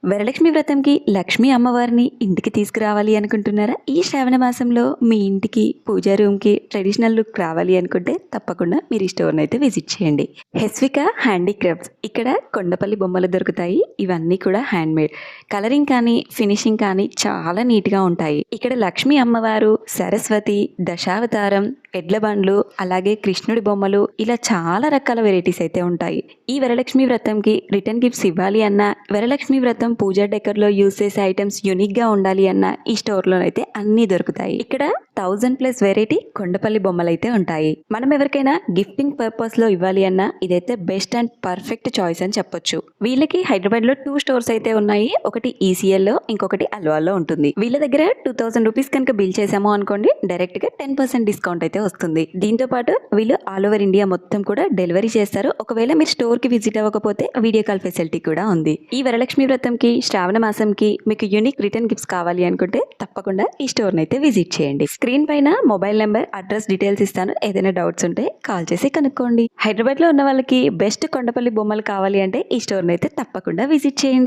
వరలక్ష్మి వ్రతంకి లక్ష్మీ అమ్మవారిని ఇంటికి తీసుకురావాలి అనుకుంటున్నారా? ఈ శ్రావణ మాసంలో మీ ఇంటికి పూజా రూమ్కి ట్రెడిషనల్ లుక్ రావాలి అనుకుంటే తప్పకుండా మీరు ఈ స్టోర్ని అయితే విజిట్ చేయండి. హెస్విక హ్యాండీక్రాఫ్ట్స్, ఇక్కడ కొండపల్లి బొమ్మలు దొరుకుతాయి. ఇవన్నీ కూడా హ్యాండ్ మేడ్. కలరింగ్ కానీ ఫినిషింగ్ కానీ చాలా నీట్గా ఉంటాయి. ఇక్కడ లక్ష్మీ అమ్మవారు, సరస్వతి, దశావతారం, ఎడ్ల బండ్లు, అలాగే కృష్ణుడి బొమ్మలు, ఇలా చాలా రకాల వెరైటీస్ అయితే ఉంటాయి. ఈ వరలక్ష్మి వ్రతంకి రిటర్న్ గిఫ్ట్స్ ఇవ్వాలి అన్నా, వరలక్ష్మి వ్రతం పూజా డెకర్లో యూజ్ చేసే ఐటమ్స్ యూనిక్గా ఉండాలి అన్నా ఈ స్టోర్లో అయితే అన్నీ దొరుకుతాయి. ఇక్కడ 1000+ వెరైటీ కొండపల్లి బొమ్మలు అయితే ఉంటాయి. మనం ఎవరికైనా గిఫ్టింగ్ పర్పస్లో ఇవ్వాలి అన్నా ఇదైతే బెస్ట్ అండ్ పర్ఫెక్ట్ చాయిస్ అని చెప్పొచ్చు. వీళ్ళకి హైదరాబాద్లో 2 స్టోర్స్ అయితే ఉన్నాయి. ఒకటి ఈసీఎల్లో, ఇంకొకటి అల్వాల్లో ఉంటుంది. వీళ్ళ దగ్గర 2000 రూపీస్ కనుక బిల్ చేసాము అనుకోండి, డైరెక్ట్గా 10% డిస్కౌంట్ అయితే వస్తుంది. దీంతో పాటు వీళ్ళు ఆల్ ఓవర్ ఇండియా మొత్తం కూడా డెలివరీ చేస్తారు. ఒకవేళ మీరు స్టోర్ కి విజిట్ అవ్వకపోతే వీడియో కాల్ ఫెసిలిటీ కూడా ఉంది. ఈ వరలక్ష్మి వ్రతంకి, శ్రావణ మాసంకి మీకు యూనిక్ రిటర్న్ గిఫ్ట్స్ కావాలి అనుకుంటే తప్పకుండా ఈ స్టోర్ అయితే విజిట్ చేయండి. స్క్రీన్ పైన మొబైల్ నెంబర్, అడ్రస్ డీటెయిల్స్ ఇస్తాను. ఏదైనా డౌట్స్ ఉంటే కాల్ చేసి కనుక్కోండి. హైదరాబాద్ లో ఉన్న వాళ్ళకి బెస్ట్ కొండపల్లి బొమ్మలు కావాలి అంటే ఈ స్టోర్ అయితే తప్పకుండా విజిట్ చేయండి.